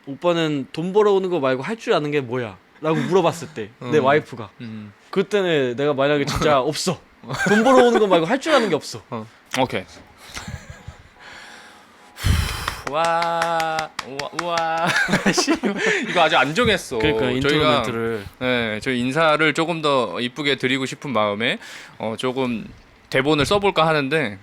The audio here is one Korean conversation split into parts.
오빠는 돈 벌어오는 거 말고 할 줄 아는 게 뭐야? 라고 물어봤을 때 내 와이프가 그때는 내가 만약에 진짜 없어 돈 벌어오는 거 말고 할 줄 아는 게 없어. 오케이. 와. 씨, 이거 아직 안 정했어. 그러니까 인트로 저희가 멘트를 네, 저희 인사를 조금 더 이쁘게 드리고 싶은 마음에 조금 대본을 써볼까 하는데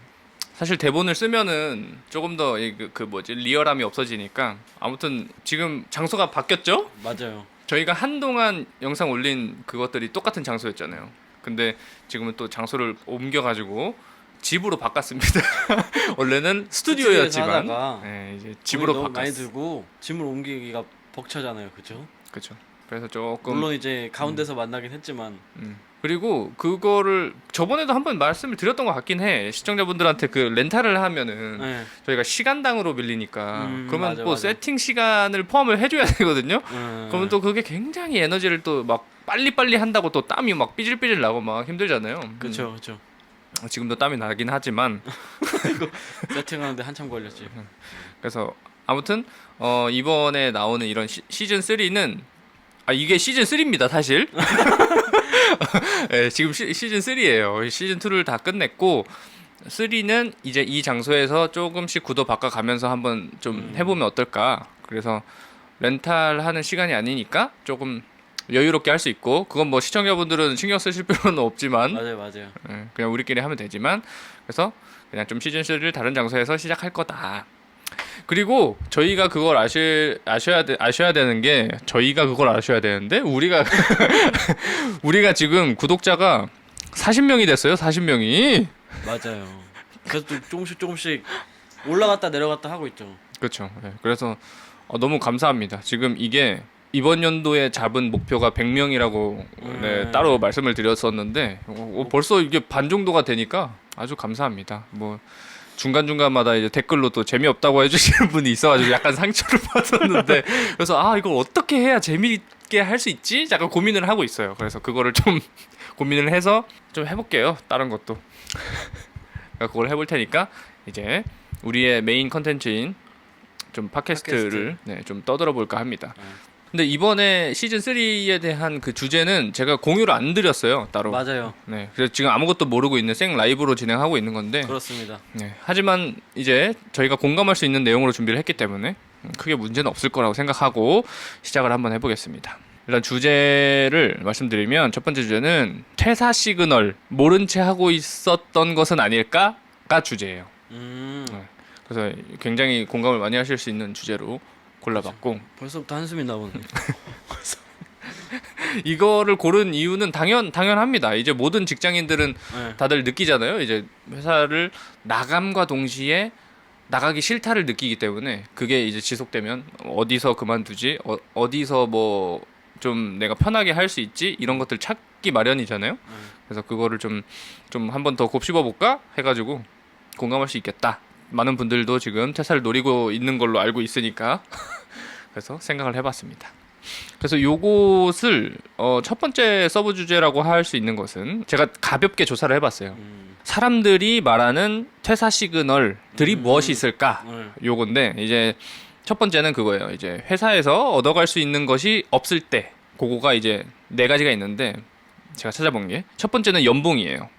사실 대본을 쓰면은 조금 더 그 뭐지 리얼함이 없어지니까 아무튼 지금 장소가 바뀌었죠? 맞아요. 저희가 한동안 영상 올린 그것들이 똑같은 장소였잖아요. 근데 지금은 또 장소를 옮겨가지고 집으로 바꿨습니다. 원래는 스튜디오였지만 하다가 네, 이제 집으로 너무 바꿨어. 많이 들고 짐을 옮기기가 벅차잖아요, 그죠? 그렇죠. 그래서 조금 물론 이제 가운데서 만나긴 했지만 그리고 그거를 저번에도 한번 말씀을 드렸던 것 같긴 해. 시청자분들한테 그 렌탈을 하면은 네. 저희가 시간당으로 빌리니까 그러면 맞아, 또 맞아. 세팅 시간을 포함을 해줘야 되거든요. 그러면 또 그게 굉장히 에너지를 또 막 빨리빨리 한다고 또 땀이 막 삐질삐질 나고 막 힘들잖아요. 그렇죠, 그렇죠. 지금도 땀이 나긴 하지만 세팅하는데 한참 걸렸지. 그래서 아무튼 이번에 나오는 이런 시즌 3는 이게 시즌 3입니다 사실. 네, 지금 시즌 3예요. 시즌 2를 다 끝냈고 3는 이제 이 장소에서 조금씩 구도 바꿔가면서 한번 좀 해보면 어떨까. 그래서 렌탈하는 시간이 아니니까 조금 여유롭게 할 수 있고 그건 뭐 시청자분들은 신경 쓰실 필요는 없지만 맞아요. 그냥 우리끼리 하면 되지만 그래서 그냥 좀 시즌 3를 다른 장소에서 시작할 거다. 그리고 저희가 그걸 아셔야 되는 게 저희가 그걸 아셔야 되는데 우리가 지금 구독자가 40명이 됐어요. 40명이. 맞아요. 그래서 또 조금씩 올라갔다 내려갔다 하고 있죠. 그렇죠. 네, 그래서 너무 감사합니다. 지금 이게 이번 연도에 잡은 목표가 100명이라고 네, 따로 말씀을 드렸었는데 벌써 이게 반 정도가 되니까 아주 감사합니다. 뭐 중간중간마다 이제 댓글로 또 재미없다고 해주시는 분이 있어가지고 약간 상처를 받았는데 그래서 이걸 어떻게 해야 재미있게 할 수 있지? 약간 고민을 하고 있어요. 그래서 그거를 좀 고민을 해서 좀 해볼게요. 다른 것도 그걸 해볼 테니까 이제 우리의 메인 컨텐츠인 좀 팟캐스트를 네, 좀 떠들어 볼까 합니다. 근데 이번에 시즌 3에 대한 그 주제는 제가 공유를 안 드렸어요 따로. 맞아요. 네, 그래서 지금 아무것도 모르고 있는 생 라이브로 진행하고 있는 건데. 그렇습니다. 네, 하지만 이제 저희가 공감할 수 있는 내용으로 준비를 했기 때문에 크게 문제는 없을 거라고 생각하고 시작을 한번 해보겠습니다. 일단 주제를 말씀드리면 첫 번째 주제는 퇴사 시그널 모른 채 하고 있었던 것은 아닐까가 주제예요. 그래서 굉장히 공감을 많이 하실 수 있는 주제로 골라봤고 벌써부터 한숨이 나오네. 이거를 고른 이유는 당연합니다. 이제 모든 직장인들은 네. 다들 느끼잖아요. 이제 회사를 나감과 동시에 나가기 싫다를 느끼기 때문에 그게 이제 지속되면 어디서 그만두지, 어디서 뭐 좀 내가 편하게 할 수 있지 이런 것들 찾기 마련이잖아요. 그래서 그거를 좀 한 번 더 곱씹어 볼까 해가지고 공감할 수 있겠다. 많은 분들도 지금 퇴사를 노리고 있는 걸로 알고 있으니까 그래서 생각을 해봤습니다. 그래서 요것을 첫 번째 서브 주제라고 할 수 있는 것은 제가 가볍게 조사를 해봤어요. 사람들이 말하는 퇴사 시그널들이 무엇이 있을까? 요건데 이제 첫 번째는 그거예요. 이제 회사에서 얻어갈 수 있는 것이 없을 때 그거가 이제 4가지가 있는데 제가 찾아본 게 첫 번째는 연봉이에요.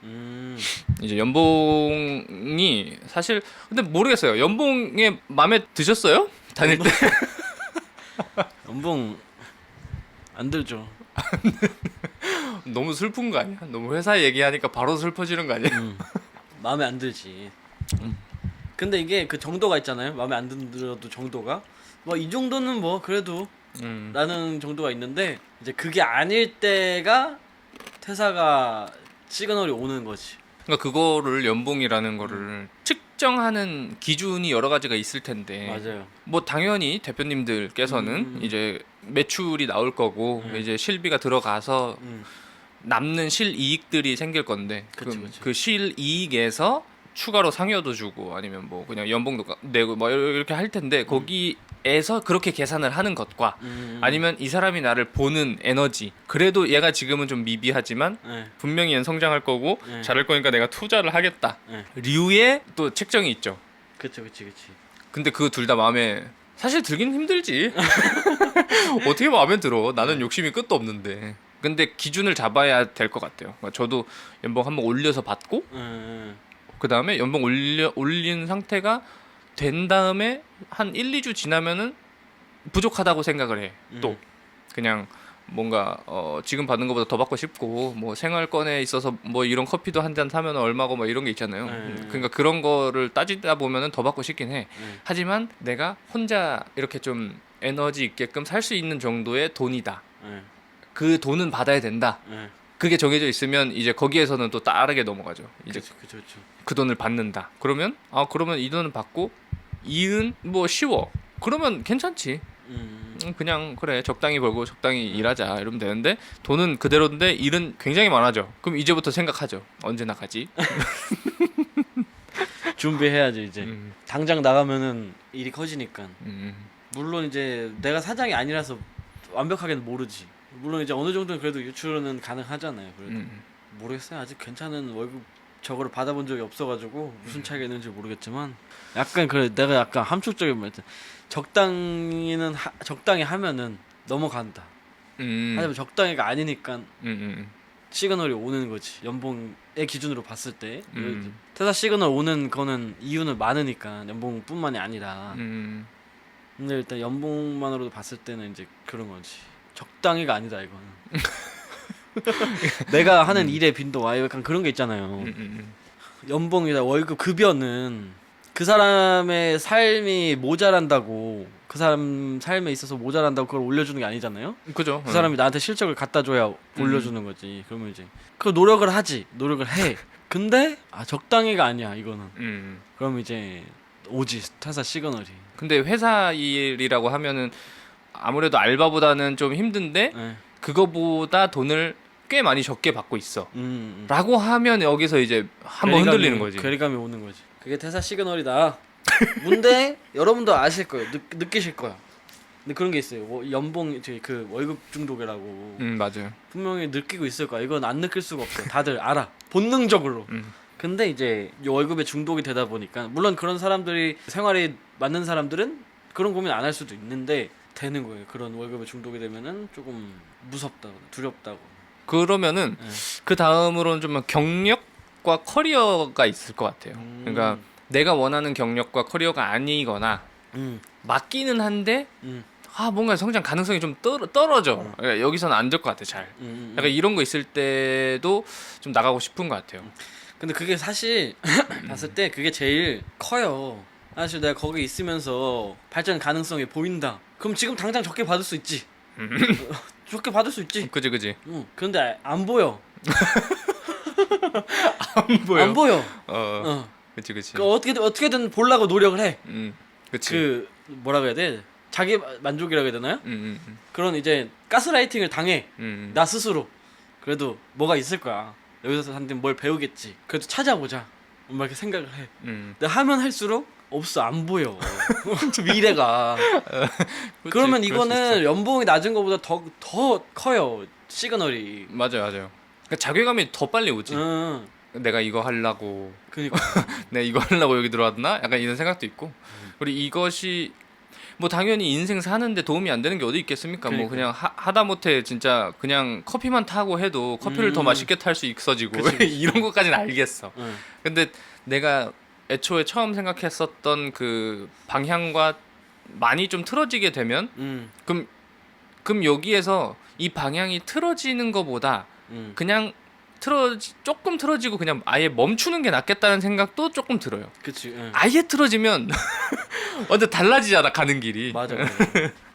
이제 연봉이 사실 근데 모르겠어요. 연봉에 마음에 드셨어요? 다닐 때? 연봉 안 들죠. 너무 슬픈 거 아니야? 너무 회사 얘기하니까 바로 슬퍼지는 거 아니야? 마음에 안 들지. 근데 이게 그 정도가 있잖아요. 마음에 안 들어도 정도가 뭐 이 정도는 뭐 그래도 라는 정도가 있는데 이제 그게 아닐 때가 퇴사가 시그널이 오는 거지. 그러니까 그거를 연봉이라는 거를 측정하는 기준이 여러 가지가 있을 텐데 맞아요. 뭐 당연히 대표님들께서는 이제 매출이 나올 거고 이제 실비가 들어가서 남는 실이익들이 생길 건데 그치. 그 실이익에서 추가로 상여도 주고 아니면 뭐 그냥 연봉도 내고 뭐 이렇게 할 텐데 거기에서 그렇게 계산을 하는 것과 아니면 이 사람이 나를 보는 에너지 그래도 얘가 지금은 좀 미비하지만 네. 분명히 얘는 성장할 거고 네. 잘할 거니까 내가 투자를 하겠다 네. 류의 또 책정이 있죠. 그치. 근데 그 둘 다 마음에 사실 들긴 힘들지. 어떻게 마음에 들어. 나는 욕심이 끝도 없는데. 근데 기준을 잡아야 될 것 같아요. 그러니까 저도 연봉 한번 올려서 받고 그 다음에 연봉 올린 상태가 된 다음에 한 1, 2주 지나면은 부족하다고 생각을 해. 또 그냥 뭔가 지금 받는 것보다 더 받고 싶고 뭐 생활권에 있어서 뭐 이런 커피도 한 잔 사면 얼마고 뭐 이런 게 있잖아요. 그러니까 그런 거를 따지다 보면은 더 받고 싶긴 해. 하지만 내가 혼자 이렇게 좀 에너지 있게끔 살 수 있는 정도의 돈이다. 그 돈은 받아야 된다. 그게 정해져 있으면 이제 거기에서는 또 다르게 넘어가죠. 이제 그쵸. 그 돈을 받는다. 그러면 그러면 이 돈을 받고 일은 뭐 쉬워. 그러면 괜찮지. 그냥 그래 적당히 벌고 적당히 일하자 이러면 되는데 돈은 그대로인데 일은 굉장히 많아져. 그럼 이제부터 생각하죠. 언제 나가지? 준비해야지 이제. 당장 나가면은 일이 커지니까. 물론 이제 내가 사장이 아니라서 완벽하게는 모르지. 물론 이제 어느 정도는 그래도 유출은 가능하잖아요. 그래도 모르겠어요. 아직 괜찮은 월급 저거를 받아본 적이 없어가지고 무슨 차이가 있는지 모르겠지만 약간 그래 내가 약간 함축적인 말 적당히 하면은 넘어간다. 하지만 적당히가 아니니까 시그널이 오는 거지. 연봉의 기준으로 봤을 때 퇴사 시그널 오는 거는 이유는 많으니까 연봉뿐만이 아니라. 근데 일단 연봉만으로도 봤을 때는 이제 그런 거지. 적당히가 아니다 이거는. 내가 하는 일의 빈도와 약간 그런 게 있잖아요. 연봉이나 월급 급여는 그 사람의 삶이 모자란다고 그 사람 삶에 있어서 모자란다고 그걸 올려주는 게 아니잖아요. 그죠. 그 사람이 나한테 실적을 갖다 줘야 올려주는 거지. 그러면 이제 그 노력을 해. 근데 적당히가 아니야 이거는. 그럼 이제 오지 퇴사 시그널이. 근데 회사 일이라고 하면은 아무래도 알바보다는 좀 힘든데 그거보다 돈을 꽤 많이 적게 받고 있어. 라고 하면 여기서 이제 한번 흔들리는 거지. 괴리감이 오는 거지. 그게 퇴사 시그널이다. 근데 여러분도 아실 거예요. 느끼실 거야. 근데 그런 게 있어요. 연봉 그 월급 중독이라고. 맞아요. 분명히 느끼고 있을 거야. 이건 안 느낄 수가 없어. 다들 알아. 본능적으로. 근데 이제 월급에 중독이 되다 보니까 물론 그런 사람들이 생활이 맞는 사람들은 그런 고민 안 할 수도 있는데 되는 거예요. 그런 월급에 중독이 되면은 조금 무섭다거나 두렵다거나. 그러면은 그 다음으로는 좀 경력과 커리어가 있을 것 같아요. 그러니까 내가 원하는 경력과 커리어가 아니거나 맞기는 한데 뭔가 성장 가능성이 좀 떨어져. 그러니까 여기서는 안 될 것 같아 잘. 약간 이런 거 있을 때도 좀 나가고 싶은 것 같아요. 근데 그게 사실 봤을 때 그게 제일 커요. 사실 내가 거기 있으면서 발전 가능성이 보인다. 그럼 지금 당장 적게 받을 수 있지. 적게 받을 수 있지. 그지. 근데 안 보여. 안 보여. 그치. 그 어떻게든 보려고 노력을 해. 그치. 그 뭐라고 해야 돼? 자기 만족이라고 해야 되나요? 그런 이제 가스라이팅을 당해. 나 스스로. 그래도 뭐가 있을 거야. 여기서 한테 뭘 배우겠지. 그래도 찾아보자. 막 이렇게 생각을 해. 근데 하면 할수록 없어. 안 보여. 미래가. 그러면 이거는 연봉이 낮은 것보다 더 커요. 시그널이. 맞아요. 그러니까 자괴감이 더 빨리 오지. 내가 이거 하려고. 그니까. 내가 이거 하려고 여기 들어왔나? 약간 이런 생각도 있고. 그리고 이것이 뭐 당연히 인생 사는데 도움이 안 되는 게 어디 있겠습니까? 뭐 그냥 하다못해 진짜 그냥 커피만 타고 해도 커피를 더 맛있게 탈 수 있어지고 이런 것까지는 알겠어. 근데 내가 애초에 처음 생각했었던 그 방향과 많이 좀 틀어지게 되면 그럼 여기에서 이 방향이 틀어지는 것보다 그냥 조금 틀어지고 그냥 아예 멈추는 게 낫겠다는 생각도 조금 들어요. 그치. 아예 틀어지면 완전 달라지잖아 가는 길이. 맞아.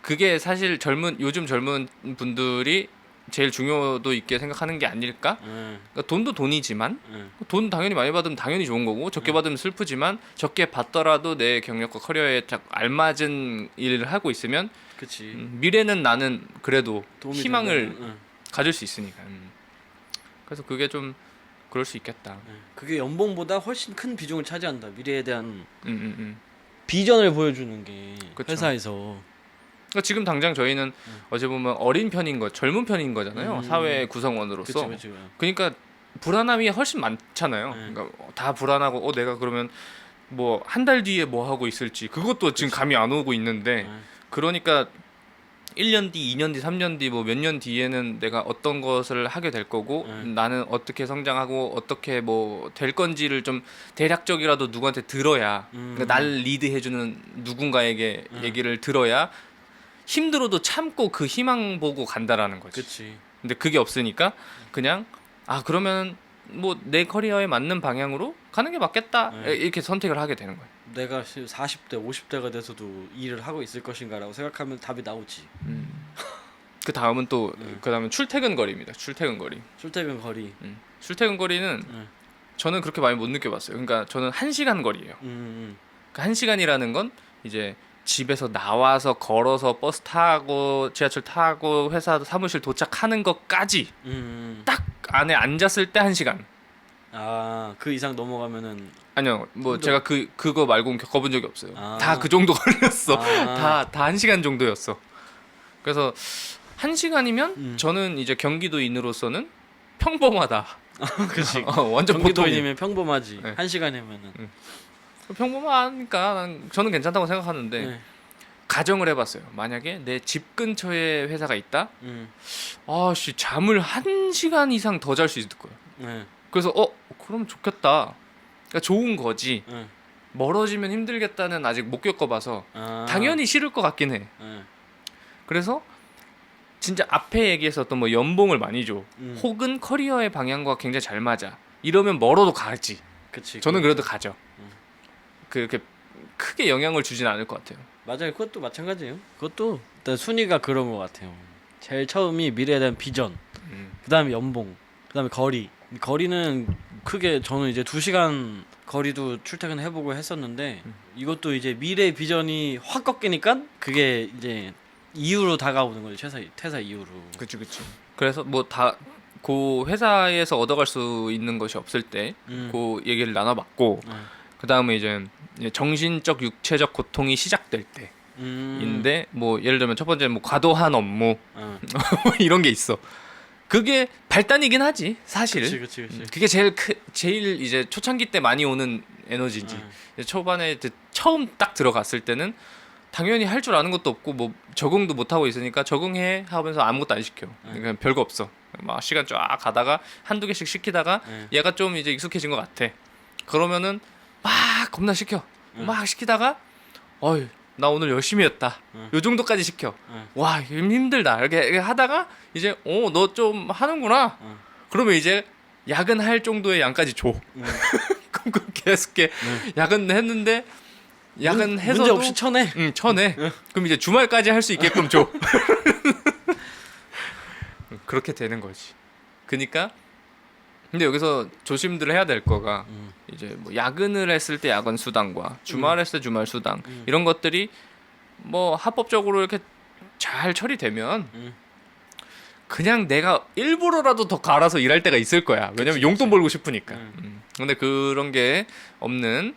그게 사실 요즘 젊은 분들이 제일 중요도 있게 생각하는 게 아닐까? 그러니까 돈도 돈이지만 돈 당연히 많이 받으면 당연히 좋은 거고 적게 받으면 슬프지만 적게 받더라도 내 경력과 커리어에 알맞은 일을 하고 있으면 그치. 미래는 나는 그래도 희망을 된다면, 가질 수 있으니까. 그래서 그게 좀 그럴 수 있겠다. 그게 연봉보다 훨씬 큰 비중을 차지한다. 미래에 대한 비전을 보여주는 게 그쵸. 회사에서. 그러니까 지금 당장 저희는 어제 보면 어린 편인 젊은 편인 거잖아요. 사회 구성원으로서. 그치. 그러니까 불안함이 훨씬 많잖아요. 그러니까 다 불안하고 내가 그러면 뭐 한 달 뒤에 뭐 하고 있을지 그것도 지금 감이 안 오고 있는데 그러니까 1년 뒤, 2년 뒤, 3년 뒤, 뭐 몇 년 뒤에는 내가 어떤 것을 하게 될 거고 나는 어떻게 성장하고 어떻게 뭐 될 건지를 좀 대략적이라도 누구한테 들어야 그러니까 날 리드해주는 누군가에게 얘기를 들어야 힘들어도 참고 그 희망 보고 간다라는 거지. 그치. 근데 그게 없으니까 그냥 그러면 뭐 내 커리어에 맞는 방향으로 가는 게 맞겠다 이렇게 선택을 하게 되는 거야. 내가 40대, 50대가 돼서도 일을 하고 있을 것인가라고 생각하면 답이 나오지. 그 다음은 또 그 다음은 출퇴근 거리입니다. 출퇴근 거리. 출퇴근 거리. 출퇴근 거리는 저는 그렇게 많이 못 느껴봤어요. 그러니까 저는 1시간 거리예요. 그 1시간이라는 건 이제 집에서 나와서 걸어서 버스 타고 지하철 타고 회사 사무실 도착하는 것까지 딱 안에 앉았을 때 1시간. 그 이상 넘어가면은 아니요, 뭐 제가 그거 말고는 겪어본 적이 없어요. 아. 다 그 정도 걸렸어. 다 1시간 정도였어. 그래서 1시간이면 저는 이제 경기도인으로서는 평범하다. 그치. 완전 보통이. 경기도인이면 평범하지. 네. 1시간이면은. 평범하니까 저는 괜찮다고 생각하는데 네. 가정을 해봤어요. 만약에 내 집 근처에 회사가 있다. 아씨 잠을 1시간 이상 더 잘 수 있을 거야. 네. 그래서 그럼 좋겠다. 그러니까 좋은 거지. 네. 멀어지면 힘들겠다는 아직 못 겪어봐서 당연히 싫을 것 같긴 해. 네. 그래서 진짜 앞에 얘기했었던 뭐 연봉을 많이 줘. 혹은 커리어의 방향과 굉장히 잘 맞아. 이러면 멀어도 가지. 그치. 저는 그래도 가죠. 그렇게 크게 영향을 주진 않을 것 같아요. 맞아요. 그것도 마찬가지예요. 그것도 일단 순위가 그런 것 같아요. 제일 처음이 미래에 대한 비전, 그다음에 연봉, 그다음에 거리. 거리는 크게 저는 이제 2시간 거리도 출퇴근해보고 했었는데 이것도 이제 미래 비전이 확 꺾이니까 그게 이제 이후로 다가오는 거죠. 퇴사 이후로. 그치. 그래서 뭐 다 그 회사에서 얻어갈 수 있는 것이 없을 때 그 얘기를 나눠봤고 그 다음에 이제 정신적 육체적 고통이 시작될 때인데 뭐 예를 들면 첫 번째는 뭐 과도한 업무 이런 게 있어. 그게 발단이긴 하지 사실. 그치. 그게 제일 이제 초창기 때 많이 오는 에너지지. 이제 초반에 처음 딱 들어갔을 때는 당연히 할 줄 아는 것도 없고 뭐 적응도 못 하고 있으니까 적응해 하면서 아무것도 안 시켜. 그러니까 별거 없어. 막 시간 쫙 가다가 한두 개씩 시키다가 얘가 좀 이제 익숙해진 것 같아. 그러면은 막 겁나 시켜. 막 시키다가 어이 나 오늘 열심히 했다. 요 정도까지 시켜. 와 힘들다. 이렇게 하다가 이제 너 좀 하는구나. 그러면 이제 야근할 정도의 양까지 줘. 그럼 계속 야근했는데 야근해서도 문제 없이 쳐내. 쳐내. 그럼 이제 주말까지 할 수 있게끔 줘. 그렇게 되는 거지. 그러니까 근데 여기서 조심들 해야 될 거가 이제 뭐 야근을 했을 때 야근 수당과 주말 했을 때 주말 수당 이런 것들이 뭐 합법적으로 이렇게 잘 처리되면 그냥 내가 일부러라도 더 갈아서 일할 때가 있을 거야. 왜냐면 용돈 벌고 싶으니까. 근데 그런 게 없는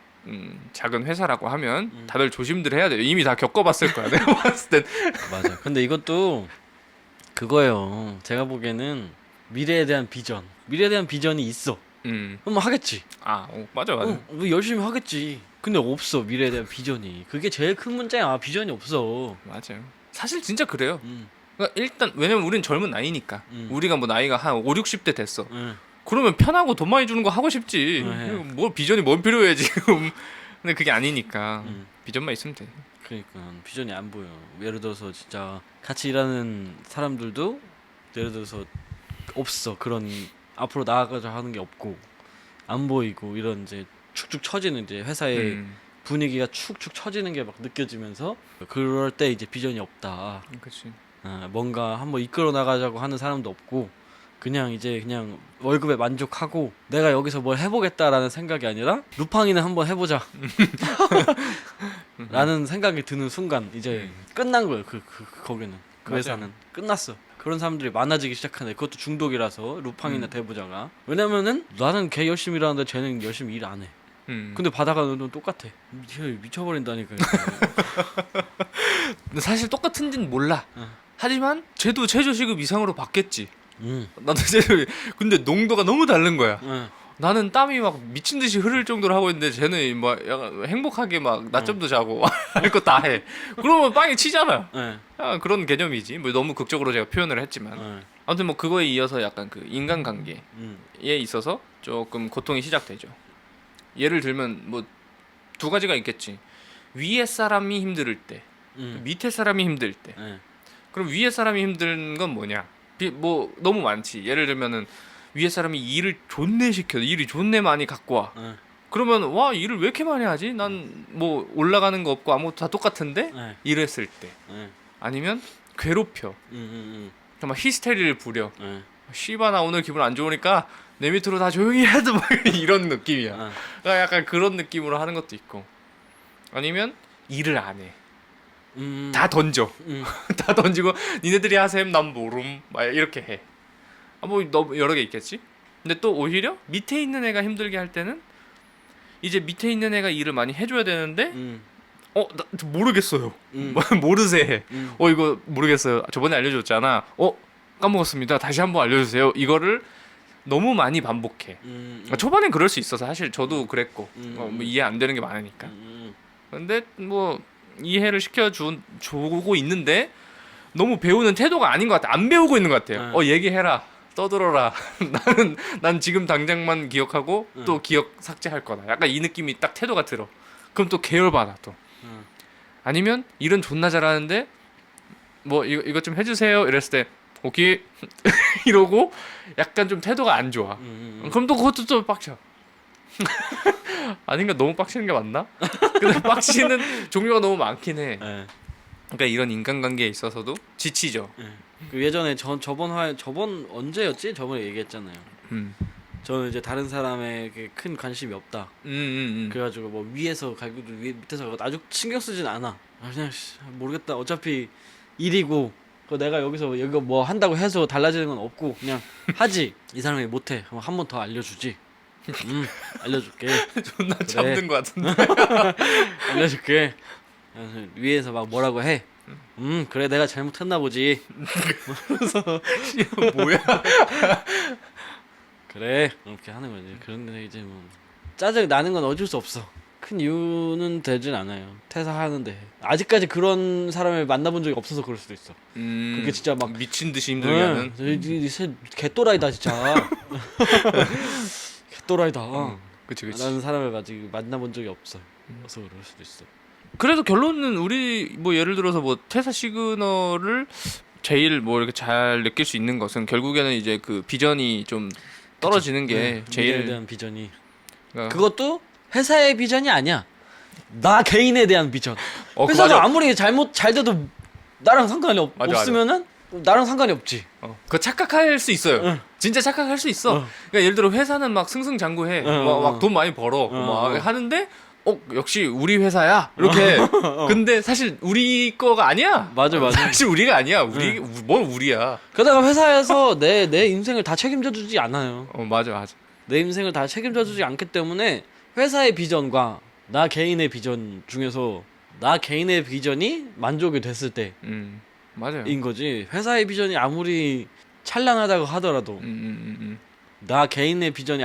작은 회사라고 하면 다들 조심들 해야 돼요. 이미 다 겪어봤을 거야. 내가 봤을 땐. 맞아. 근데 이것도 그거예요. 제가 보기에는 미래에 대한 비전이 있어. 그럼 하겠지. 맞아. 뭐 열심히 하겠지. 근데 없어. 미래에 대한 비전이. 그게 제일 큰 문제야. 비전이 없어. 맞아요. 사실 진짜 그래요. 그러니까 일단 왜냐면 우린 젊은 나이니까. 우리가 뭐 나이가 한 5, 60대 됐어. 그러면 편하고 돈 많이 주는 거 하고 싶지. 뭐 비전이 뭔 필요해 지금. 근데 그게 아니니까 비전만 있으면 돼. 그러니까 비전이 안 보여. 예를 들어서 진짜 같이 일하는 사람들도 예를 들어서 없어. 그런 앞으로 나아가자 하는 게 없고 안 보이고 이런 이제 축축 처지는 이제 회사의 분위기가 축축 처지는 게 막 느껴지면서 그럴 때 이제 비전이 없다. 그렇지. 뭔가 한번 이끌어 나가자고 하는 사람도 없고 그냥 월급에 만족하고 내가 여기서 뭘 해보겠다라는 생각이 아니라 루팡이는 한번 해보자 라는 생각이 드는 순간 이제 끝난 거예요. 거기는 그 맞아요. 회사는 끝났어. 그런 사람들이 많아지기 시작하네. 그것도 중독이라서 루팡이나 대부자가. 왜냐면은 나는 걔 열심히 일하는데 쟤는 열심히 일 안 해. 근데 받아가는 돈 똑같아. 미쳐버린다니까. 근데 사실 똑같은지는 몰라. 하지만 쟤도 최저시급 이상으로 받겠지. 나도 최저. 근데 농도가 너무 다른 거야. 나는 땀이 막 미친 듯이 흐를 정도로 하고 있는데 쟤는 막 약간 행복하게 막 낮잠도 자고 할 거 다 해. 그러면 빵이 치잖아요. 네. 약간 그런 개념이지. 뭐 너무 극적으로 제가 표현을 했지만 네. 아무튼 뭐 그거에 이어서 약간 그 인간관계에 음. 있어서 조금 고통이 시작되죠. 예를 들면 뭐 두 가지가 있겠지. 위에 사람이 힘들 때, 밑에 사람이 힘들 때. 네. 그럼 위에 사람이 힘든 건 뭐냐? 뭐 너무 많지. 예를 들면은 위에 사람이 일을 존내 시켜, 일이 존내 많이 갖고 와. 네. 그러면 와 일을 왜 이렇게 많이 하지? 난 뭐 올라가는 거 없고 아무것도 다 똑같은데 네. 이랬을 때. 네. 아니면 괴롭혀. 정말 히스테리를 부려. 네. 씨바 나 오늘 기분 안 좋으니까 내 밑으로 다 조용히 해도 막 이런 느낌이야. 그러니까 약간 그런 느낌으로 하는 것도 있고. 아니면 일을 안 해. 다 던져. 다 던지고 니네들이 하셈 난 모름. 막 이렇게 해. 뭐 너무 여러 개 있겠지. 근데 또 오히려 밑에 있는 애가 힘들게 할 때는 이제 밑에 있는 애가 일을 많이 해줘야 되는데 나 모르겠어요. 모르세. 이거 모르겠어요. 저번에 알려줬잖아. 까먹었습니다. 다시 한번 알려주세요. 이거를 너무 많이 반복해. 초반엔 그럴 수 있어서 사실 저도 그랬고 뭐 이해 안 되는 게 많으니까. 근데 뭐 이해를 시켜주고 있는데 너무 배우는 태도가 아닌 것 같아. 안 배우고 있는 것 같아요. 얘기해라. 떠들어라. 난 지금 당장만 기억하고 또 기억 삭제할 거다. 약간 이 느낌이 딱 태도가 들어. 그럼 또 계열받아 또. 아니면 일은 존나 잘하는데 뭐 이거 좀 해주세요. 이랬을 때 오케이 이러고 약간 좀 태도가 안 좋아. 그럼 또 그것도 좀 빡쳐. 아닌가? 너무 빡치는 게 맞나? 근데 빡치는 종류가 너무 많긴 해. 네. 그러니까 이런 인간관계에 있어서도 지치죠. 그 예전에 저번 언제였지? 저번에 얘기했잖아요. 저는 이제 다른 사람에게 큰 관심이 없다. 그래가지고 뭐 위에서 갈고 밑에서 갈고 아주 신경 쓰진 않아. 그냥 모르겠다. 어차피 일이고 내가 여기서 여기 뭐 한다고 해서 달라지는 건 없고 그냥 하지. 이 사람이 못해. 그럼 한 번 더 알려주지. 알려줄게. 존나 잡는 것 같은데. 알려줄게. 위에서 막 뭐라고 해. 그래 내가 잘못했나 보지. 그래서 뭐야? 그래 이렇게 하는 거지. 그런데 이제 뭐 짜증 나는 건 어쩔 수 없어. 큰 이유는 되진 않아요. 퇴사하는데 아직까지 그런 사람을 만나본 적이 없어서 그럴 수도 있어. 그게 진짜 막 미친 듯이 힘들게 하는. 개또라이다 진짜. 개또라이다. 그치. 나는 사람을 아직 만나본 적이 없어. 그래서 그럴 수도 있어. 그래도 결론은 우리 뭐 예를 들어서 뭐 퇴사 시그널을 제일 뭐 이렇게 잘 느낄 수 있는 것은 결국에는 이제 그 비전이 좀 떨어지는 게 제일 미래에 대한 비전이. 그러니까 그것도 회사의 비전이 아니야. 나 개인에 대한 비전. 회사가 맞아. 아무리 잘 돼도 나랑 상관이 없으면은 나랑 상관이 없지. 그거 착각할 수 있어요. 진짜 착각할 수 있어. 그러니까 예를 들어 회사는 막 승승장구해. 막 돈 많이 벌어. 막 하는데 역시 우리 회사야. 이렇게. 근데 사실 우리 거가 아니야. 맞아. 사실 우리가 아니야. 뭘 우리야. 그러다가 회사에서 내 인생을 다 책임져 주지 않아요. 맞아. 내 인생을 다 책임져 주지 않기 때문에 회사의 비전과 나 개인의 비전 중에서 나 개인의 비전이 만족이 됐을 때인 맞아요. 거지. 회사의 비전이 아무리 찬란하다고 하더라도 나 개인의 비전이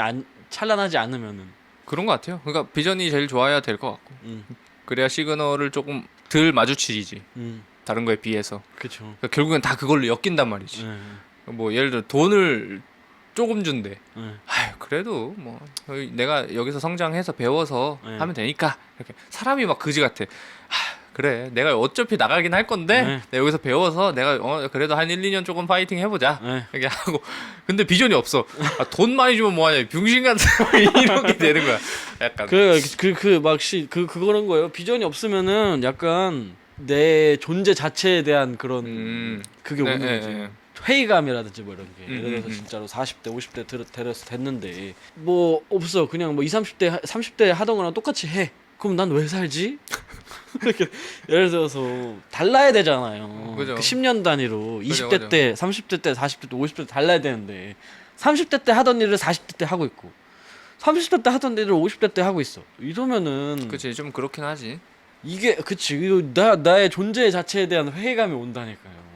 찬란하지 않으면은 그런 것 같아요. 그러니까 비전이 제일 좋아야 될 것 같고 그래야 시그널을 조금 덜 마주치지 다른 거에 비해서. 그렇죠. 그러니까 결국엔 다 그걸로 엮인단 말이지. 뭐 예를 들어 돈을 조금 준대. 아유 그래도 뭐 내가 여기서 성장해서 배워서 하면 되니까. 이렇게 사람이 막 그지 같아. 그래 내가 어차피 나가긴 할 건데 내가 여기서 배워서 내가 그래도 한 1, 2년 조금 파이팅 해보자 이렇게 하고. 근데 비전이 없어. 돈 많이 주면 뭐하냐 병신 같은 이렇게 되는 거야. 약간 그거는 거예요. 비전이 없으면은 약간 내 존재 자체에 대한 그런 그게 오는 거지. 회의감이라든지 뭐 이런 게. 예를 들어서 진짜로 40대 50대 데려서 됐는데 뭐 없어. 그냥 뭐 20, 30대 하던 거랑 똑같이 해. 그럼 난 왜 살지? 이렇게 예를 들어서 달라야 되잖아요. 그죠. 그 10년 단위로 20대 그죠. 때, 30대 때, 40대 때, 50대 때 달라야 되는데 30대 때 하던 일을 40대 때 하고 있고 30대 때 하던 일을 50대 때 하고 있어. 이러면은 그치 좀 그렇긴 하지. 이게 그치 나의 존재 자체에 대한 회의감이 온다니까요.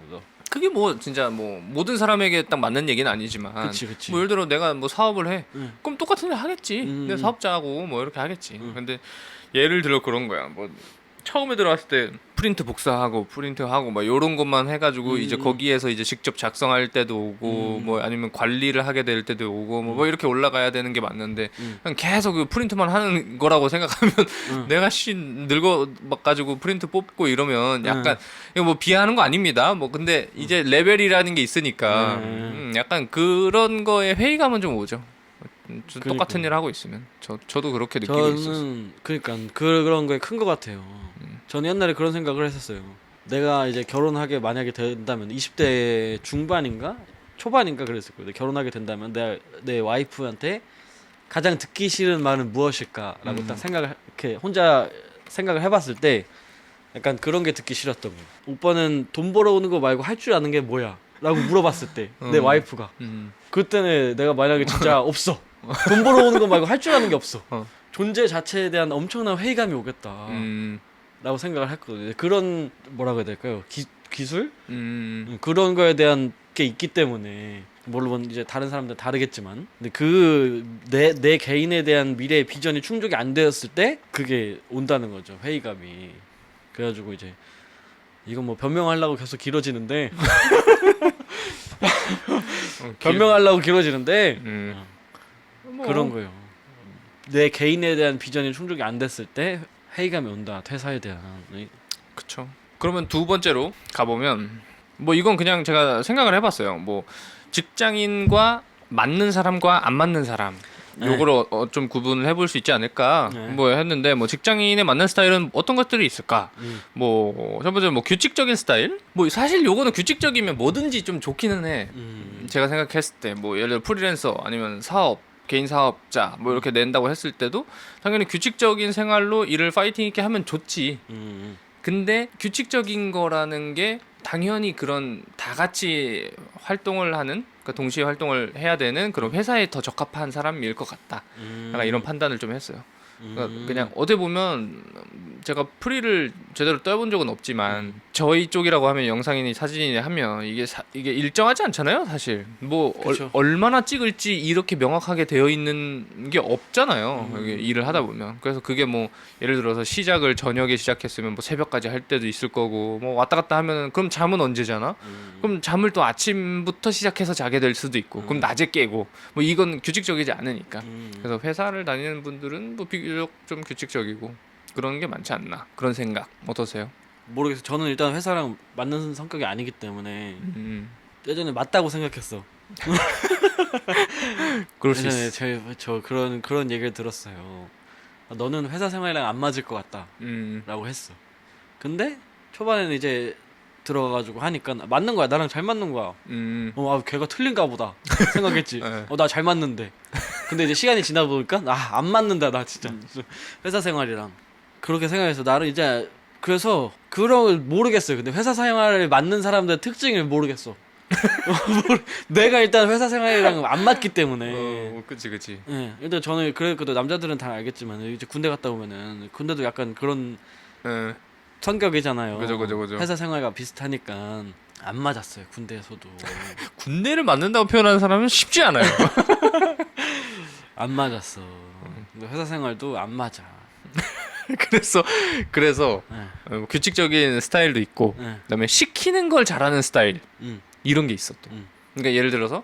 그게 뭐 진짜 뭐 모든 사람에게 딱 맞는 얘기는 아니지만 그치. 뭐 예를 들어 내가 뭐 사업을 해 그럼 똑같은 일 하겠지. 내가 음. 사업자하고 뭐 이렇게 하겠지. 근데 예를 들어 그런 거야. 뭐 처음에 들어왔을 때 프린트 복사하고 프린트하고 막 요런 것만 해가지고 이제 거기에서 이제 직접 작성할 때도 오고 뭐 아니면 관리를 하게 될 때도 오고 뭐 이렇게 올라가야 되는 게 맞는데 그냥 계속 그 프린트만 하는 거라고 생각하면 내가 늙어 막 가지고 프린트 뽑고 이러면 약간 이거 뭐 비하하는 거 아닙니다. 뭐 근데 이제 레벨이라는 게 있으니까 약간 그런 거에 회의감은 좀 오죠. 똑같은 일 하고 있으면 저도 그렇게 느끼고 있었어요. 저는 그러니까 그런 거에 큰 것 같아요. 저는 옛날에 그런 생각을 했었어요. 내가 이제 결혼하게 만약에 된다면 20대 중반인가 초반인가 그랬을 거예요. 결혼하게 된다면 내 와이프한테 가장 듣기 싫은 말은 무엇일까라고 딱 생각을 이렇게 혼자 생각을 해봤을 때 약간 그런 게 듣기 싫었던 거예요. 오빠는 돈 벌어오는 거 말고 할 줄 아는 게 뭐야? 라고 물어봤을 때 내 와이프가 그때는 내가 만약에 진짜 없어. 돈 벌어오는 거 말고 할 줄 아는 게 없어. 존재 자체에 대한 엄청난 회의감이 오겠다. 라고 생각을 했거든요. 그런 뭐라고 해야 될까요? 기술? 그런 거에 대한 게 있기 때문에 물론 이제 다른 사람들은 다르겠지만 근데 내 개인에 대한 미래의 비전이 충족이 안 되었을 때 그게 온다는 거죠. 회의감이. 그래가지고 이제 이건 뭐 변명하려고 계속 길어지는데 변명하려고 길어지는데 그런 거예요. 내 개인에 대한 비전이 충족이 안 됐을 때 회의감이 온다. 퇴사에 대한. 그쵸. 그러면 두 번째로 가보면 뭐 이건 그냥 제가 생각을 해봤어요. 뭐 직장인과 맞는 사람과 안 맞는 사람 요거를 좀 구분을 해볼 수 있지 않을까 뭐 했는데 뭐 직장인에 맞는 스타일은 어떤 것들이 있을까? 뭐 첫 번째 뭐 규칙적인 스타일? 뭐 사실 요거는 규칙적이면 뭐든지 좀 좋기는 해. 제가 생각했을 때 뭐 예를 들어 프리랜서 아니면 사업 개인 사업자 뭐 이렇게 낸다고 했을 때도 당연히 규칙적인 생활로 일을 파이팅 있게 하면 좋지. 근데 규칙적인 거라는 게 당연히 그런 다 같이 활동을 하는 그러니까 동시에 활동을 해야 되는 그런 회사에 더 적합한 사람일 것 같다. 약간 이런 판단을 좀 했어요. 그러니까 그냥 어떻게 보면 제가 프리를 제대로 떠본 적은 없지만 저희 쪽이라고 하면 영상이니 사진이니 하면 이게 일정하지 않잖아요, 사실. 뭐 얼마나 찍을지 이렇게 명확하게 되어 있는 게 없잖아요. 이게 일을 하다 보면. 그래서 그게 뭐 예를 들어서 시작을 저녁에 시작했으면 뭐 새벽까지 할 때도 있을 거고 뭐 왔다 갔다 하면 그럼 잠은 언제잖아? 그럼 잠을 또 아침부터 시작해서 자게 될 수도 있고 그럼 낮에 깨고 뭐 이건 규칙적이지 않으니까. 그래서 회사를 다니는 분들은 뭐 비교적 좀 규칙적이고 그런 게 많지 않나 그런 생각 어떠세요? 모르겠어요. 저는 일단 회사랑 맞는 성격이 아니기 때문에 예전에 맞다고 생각했어. 그럴 수 예전에 있어. 저 그런 얘기를 들었어요. 너는 회사 생활이랑 안 맞을 것 같다라고 했어. 근데 초반에는 이제 들어가가지고 하니까 맞는 거야. 나랑 잘 맞는 거야. 걔가 틀린가 보다 생각했지. 네. 나 잘 맞는데. 근데 이제 시간이 지나 보니까 안 맞는다 나 진짜. 회사 생활이랑 그렇게 생각해서 나를 이제 그래서 그런 걸 모르겠어요. 근데 회사 생활에 맞는 사람들의 특징을 모르겠어. 내가 일단 회사 생활이랑 안 맞기 때문에. 그치. 예. 일단 저는 그래도 남자들은 다 알겠지만 이제 군대 갔다 오면은 군대도 약간 그런 성격이잖아요. 그죠. 회사 생활과 비슷하니까 안 맞았어요. 군대에서도. 군대를 맞는다고 표현하는 사람은 쉽지 않아요. 안 맞았어. 근데 회사 생활도 안 맞아. 그래서 네. 규칙적인 스타일도 있고 네. 그다음에 시키는 걸 잘하는 스타일 이런 게 있어 또. 그러니까 예를 들어서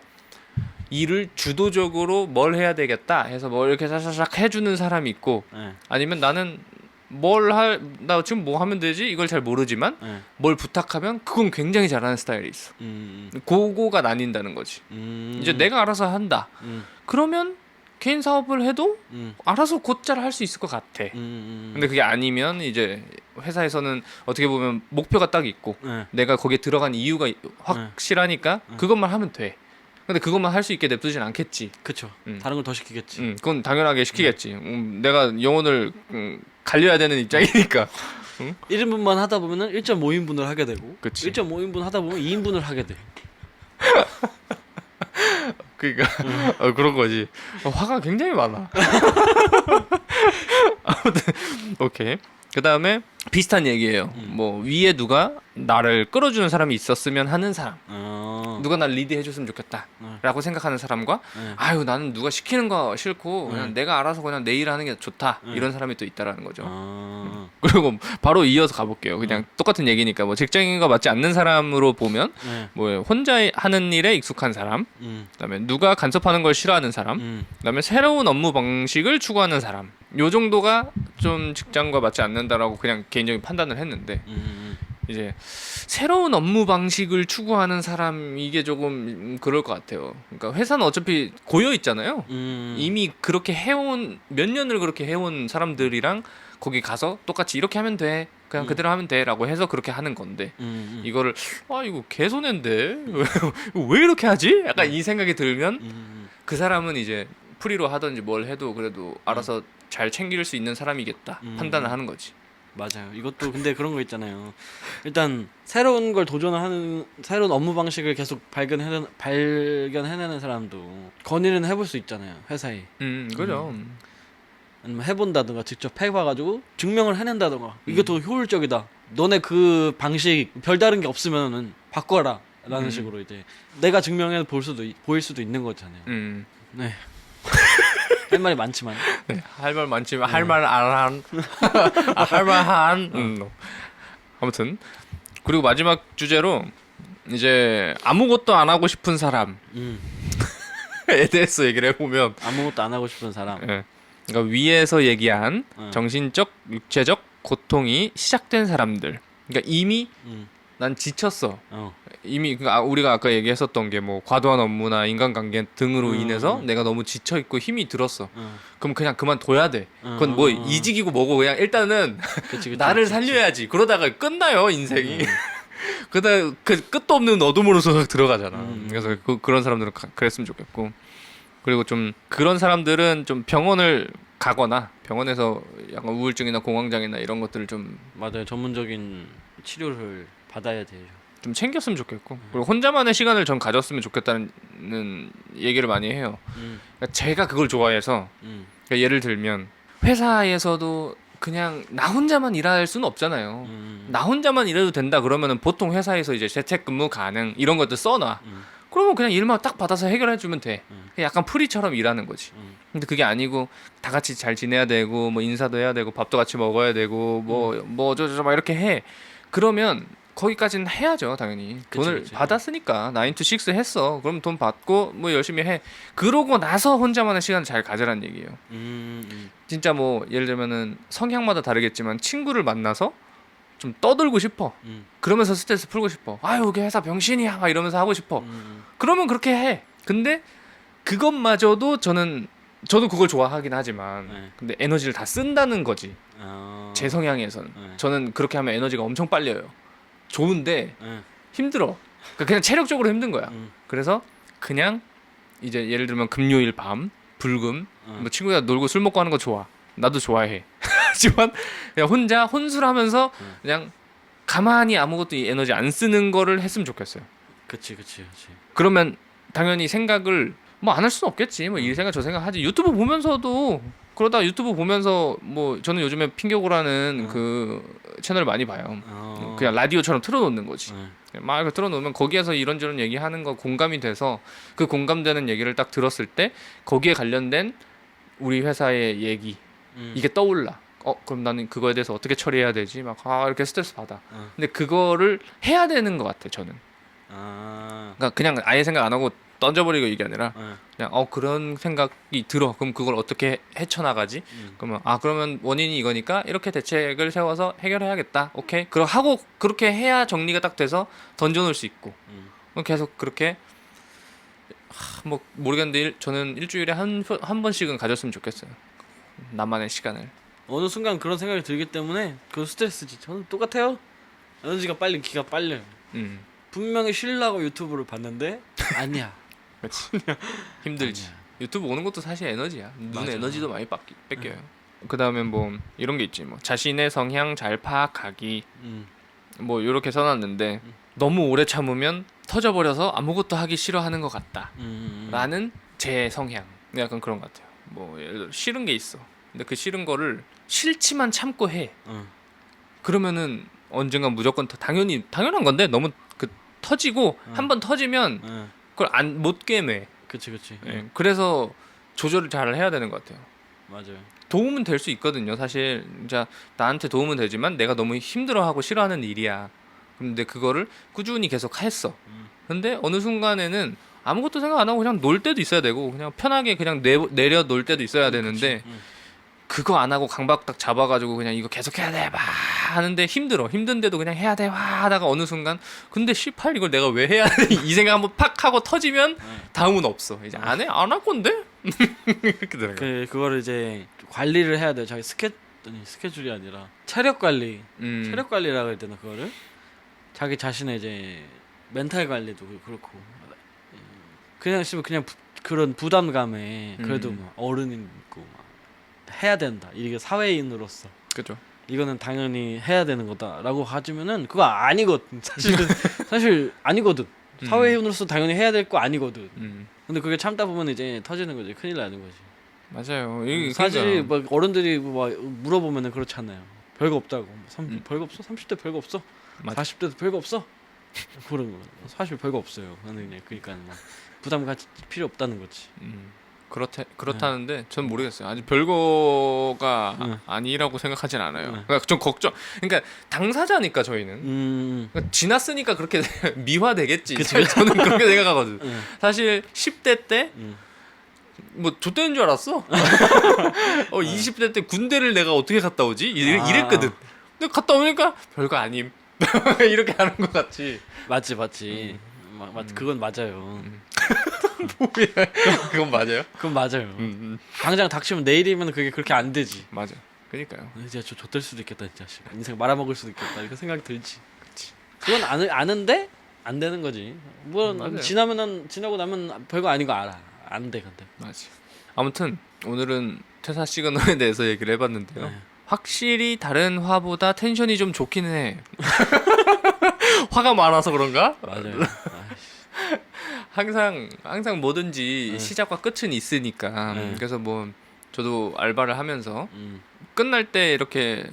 일을 주도적으로 뭘 해야 되겠다 해서 뭘 이렇게 싹싹 해주는 사람이 있고 네. 아니면 나는 나 지금 뭐 하면 되지 이걸 잘 모르지만 뭘 부탁하면 그건 굉장히 잘하는 스타일이 있어. 그거가 나뉜다는 거지. 이제 내가 알아서 한다. 그러면 개인 사업을 해도 알아서 곧잘 할 수 있을 것 같아. 근데 그게 아니면 이제 회사에서는 어떻게 보면 목표가 딱 있고 내가 거기에 들어간 이유가 확실하니까 그것만 하면 돼. 근데 그것만 할 수 있게 냅두진 않겠지. 그쵸. 다른 걸 더 시키겠지. 그건 당연하게 시키겠지. 내가 영혼을 갈려야 되는 입장이니까. 1인분만 하다 보면은 1.5인분을 하게 되고 그치. 1.5인분 하다 보면 2인분을 하게 돼. 그러니까 그런 거지. 화가 굉장히 많아. 아무튼 오케이. 그 다음에 비슷한 얘기예요. 뭐 위에 누가 나를 끌어주는 사람이 있었으면 하는 사람, 누가 날 리드해줬으면 좋겠다라고 생각하는 사람과 아유 나는 누가 시키는 거 싫고 그냥 내가 알아서 그냥 내 일을 하는 게 좋다 이런 사람이 또 있다라는 거죠. 그리고 바로 이어서 가볼게요. 그냥 똑같은 얘기니까 뭐 직장인과 맞지 않는 사람으로 보면 뭐 혼자 하는 일에 익숙한 사람, 그다음에 누가 간섭하는 걸 싫어하는 사람, 그다음에 새로운 업무 방식을 추구하는 사람. 요 정도가 좀 직장과 맞지 않는다라고 그냥 개인적인 판단을 했는데 이제 새로운 업무 방식을 추구하는 사람 이게 조금 그럴 것 같아요. 그러니까 회사는 어차피 고여 있잖아요. 이미 그렇게 해온 몇 년을 그렇게 해온 사람들이랑 거기 가서 똑같이 이렇게 하면 돼. 그냥 그대로 하면 돼라고 해서 그렇게 하는 건데 이거를 이거 개손해인데 왜 이렇게 하지? 약간 이 생각이 들면 그 사람은 이제 프리로 하든지 뭘 해도 그래도 알아서 잘 챙길 수 있는 사람이겠다 판단을 하는 거지. 맞아요. 이것도 근데 그런 거 있잖아요. 일단 새로운 걸 도전하는 새로운 업무 방식을 계속 발견해내는 사람도 건의는 해볼 수 있잖아요. 회사에. 그죠. 아니면 해본다든가 직접 해봐가지고 증명을 해낸다든가 이게 더 효율적이다. 너네 그 방식 별다른 게 없으면은 바꿔라. 라는 식으로 이제 내가 증명해 보일 수도 있는 거잖아요. 네. 할 말이 많지만. 네, 할 말 많지만 할 말 안 한. 할 말한. 아무튼 그리고 마지막 주제로 이제 아무것도 안 하고 싶은 사람에 대해서 얘기를 해보면 아무것도 안 하고 싶은 사람. 네. 그러니까 위에서 얘기한 정신적, 육체적 고통이 시작된 사람들. 그러니까 이미 난 지쳤어. 이미 그러니까 우리가 아까 얘기했었던 게 뭐 과도한 업무나 인간관계 등으로 인해서 내가 너무 지쳐 있고 힘이 들었어. 그럼 그냥 그만둬야 돼. 그건 뭐 이직이고 뭐고 그냥 일단은 그치, 나를 살려야지. 그러다가 끝나요 인생이. 그러다 그 끝도 없는 어둠으로서 들어가잖아. 그래서 그런 사람들은 그랬으면 좋겠고. 그리고 좀 그런 사람들은 좀 병원을 가거나 병원에서 약간 우울증이나 공황장애나 이런 것들을 좀 맞아요. 전문적인 치료를 받아야 돼요. 좀 챙겼으면 좋겠고 그리고 혼자만의 시간을 전 가졌으면 좋겠다는 얘기를 많이 해요. 그러니까 제가 그걸 좋아해서 그러니까 예를 들면 회사에서도 그냥 나 혼자만 일할 수는 없잖아요. 나 혼자만 일해도 된다 그러면은 보통 회사에서 이제 재택근무 가능 이런 것들 써놔. 그러면 그냥 일만 딱 받아서 해결해 주면 돼. 약간 프리처럼 일하는 거지. 근데 그게 아니고 다 같이 잘 지내야 되고 뭐 인사도 해야 되고 밥도 같이 먹어야 되고 뭐 어쩌저쩌 막 이렇게 해. 그러면 거기까지는 해야죠, 당연히. 돈을 받았으니까 9 to 6 했어. 그럼 돈 받고 뭐 열심히 해. 그러고 나서 혼자만의 시간을 잘 가져라는 얘기예요. 진짜 뭐 예를 들면은 성향마다 다르겠지만 친구를 만나서 좀 떠들고 싶어. 그러면서 스트레스 풀고 싶어. 아유, 여기 회사 병신이야. 막 이러면서 하고 싶어. 그러면 그렇게 해. 근데 그것마저도 저도 그걸 좋아하긴 하지만 근데 에너지를 다 쓴다는 거지. 제 성향에서는. 저는 그렇게 하면 에너지가 엄청 빨려요. 좋은데 힘들어. 그러니까 그냥 체력적으로 힘든 거야. 그래서 그냥 이제 예를 들면 금요일 밤 불금 뭐 친구가 놀고 술 먹고 하는 거 좋아. 나도 좋아해. 하지만 그냥 혼자 혼술하면서 그냥 가만히 아무것도 이 에너지 안 쓰는 거를 했으면 좋겠어요. 그치. 그러면 당연히 생각을 뭐 안 할 수는 없겠지. 뭐 이 생각 저 생각 하지. 유튜브 보면서도 그러다 유튜브 보면서 뭐 저는 요즘에 핑계고라는 그 채널 많이 봐요. 그냥 라디오처럼 틀어놓는 거지. 막 이렇게 틀어놓으면 거기에서 이런저런 얘기하는 거 공감이 돼서 그 공감되는 얘기를 딱 들었을 때 거기에 관련된 우리 회사의 얘기 이게 떠올라. 그럼 나는 그거에 대해서 어떻게 처리해야 되지? 막 이렇게 스트레스 받아. 근데 그거를 해야 되는 것 같아 저는. 그러니까 그냥 아예 생각 안 하고 던져버리고 이게 아니라 그냥 그런 생각이 들어. 그럼 그걸 어떻게 헤쳐나가지? 그러면 원인이 이거니까 이렇게 대책을 세워서 해결해야겠다. 오케이. 하고 그렇게 해야 정리가 딱 돼서 던져놓을 수 있고 계속 그렇게 뭐 모르겠는데 저는 일주일에 한 번씩은 가졌으면 좋겠어요. 나만의 시간을. 어느 순간 그런 생각이 들기 때문에 그 스트레스지. 저는 똑같아요. 에너지가 빨리 기가 빨려요. 분명히 쉬려고 유튜브를 봤는데 아니야. 그렇지. 힘들지. 아니야. 유튜브 오는 것도 사실 에너지야. 눈 에너지도 많이 뺏겨요. 그다음에 뭐 이런 게 있지. 뭐 자신의 성향 잘 파악하기. 뭐 이렇게 써놨는데 너무 오래 참으면 터져버려서 아무것도 하기 싫어하는 것 같다. 라는 제 성향. 약간 그런 것 같아요. 뭐 예를 들어 싫은 게 있어. 근데 그 싫은 거를 싫지만 참고 해. 그러면은 언젠간 무조건 당연한 건데 너무 그 터지고 한 번 터지면 그걸 못 깨매. 그치. 예, 그래서 조절을 잘 해야 되는 것 같아요. 맞아요. 도움은 될 수 있거든요. 사실 진짜 나한테 도움은 되지만 내가 너무 힘들어하고 싫어하는 일이야. 근데 그거를 꾸준히 계속 했어. 근데 어느 순간에는 아무것도 생각 안 하고 그냥 놀 때도 있어야 되고 그냥 편하게 그냥 내려 놀 때도 있어야 되는데 그거 안 하고 강박 딱 잡아가지고 그냥 이거 계속 해야 돼 막 하는데 힘든데도 그냥 해야 돼 와 하다가 어느 순간 근데 18 이걸 내가 왜 해야 돼 이 생각 한번 팍 하고 터지면 다음은 없어. 이제 안 할 건데 이렇게 되는 거야. 그거를 이제 관리를 해야 돼요. 자기 스케줄이 아니라 체력 관리. 체력 관리라고 해야 되나 그거를? 자기 자신의 이제 멘탈 관리도 그렇고 그냥 싶으면 그냥 그런 부담감에 그래도 뭐 어른이 있고 막 해야 된다. 이게 사회인으로서 그죠. 이거는 당연히 해야 되는 거다라고 하지면은 그거 아니거든. 사실 아니거든. 사회인으로서 당연히 해야 될 거 아니거든. 근데 그게 참다 보면 이제 터지는 거지. 큰일 나는 거지. 맞아요. 사실 막 어른들이 막 물어보면은 그렇잖아요. 별거 없다고. 별거 없어? 30대 별거 없어? 맞아. 40대도 별거 없어? 그런 거. 사실 별거 없어요. 그러니까 막 부담 갖지 필요 없다는 거지. 그렇다는데 전 모르겠어요. 아직 별거가 아니라고 생각하진 않아요. 그러니까 좀 걱정. 그러니까 당사자니까 저희는 그러니까 지났으니까 그렇게 미화되겠지. 저는 그렇게 생각하거든. 사실 10대 때 뭐 좆되는 줄 알았어. 20대 때 군대를 내가 어떻게 갔다 오지? 이랬거든. 근데 갔다 오니까 별거 아님. 이렇게 하는 것 같지. 맞지. 그건 맞아요. 뭐야? 그건 맞아요? 그건 맞아요. 당장 닥치면 내일이면 그게 그렇게 안 되지. 맞아. 그러니까요. 이제 저 좆될 수도 있겠다 진짜. 인생 말아먹을 수도 있겠다. 이렇게 생각이 들지. 그치. 그건 아는데 안 되는 거지. 뭐 지나고 나면 별거 아닌 거 알아. 안 돼 근데. 맞아. 아무튼 오늘은 퇴사 시그널에 대해서 얘기를 해봤는데요. 네. 확실히 다른 화보다 텐션이 좀 좋기는 해. 화가 많아서 그런가? 맞아요. 항상 뭐든지 시작과 끝은 있으니까. 그래서 뭐 저도 알바를 하면서 끝날 때 이렇게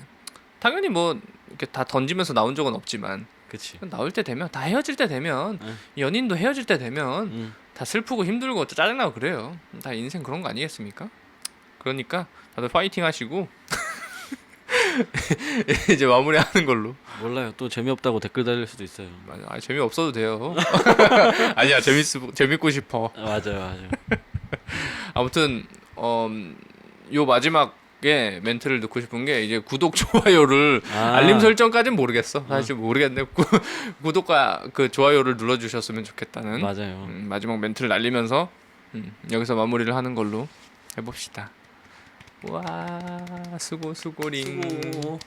당연히 뭐 이렇게 다 던지면서 나온 적은 없지만 그치. 나올 때 되면 다 헤어질 때 되면 연인도 헤어질 때 되면 다 슬프고 힘들고 짜증나고 그래요. 다 인생 그런 거 아니겠습니까? 그러니까 다들 파이팅 하시고 이제 마무리하는 걸로. 몰라요. 또 재미없다고 댓글 달릴 수도 있어요. 맞아. 재미없어도 돼요. 아니야. 재밌고 싶어. 맞아요. 아무튼 요 마지막에 멘트를 넣고 싶은 게 이제 구독 좋아요를 알림 설정까지는 모르겠어. 사실 모르겠는데 구독과 그 좋아요를 눌러주셨으면 좋겠다는 맞아요. 마지막 멘트를 날리면서 여기서 마무리를 하는 걸로 해봅시다. 와 수고링. 수고.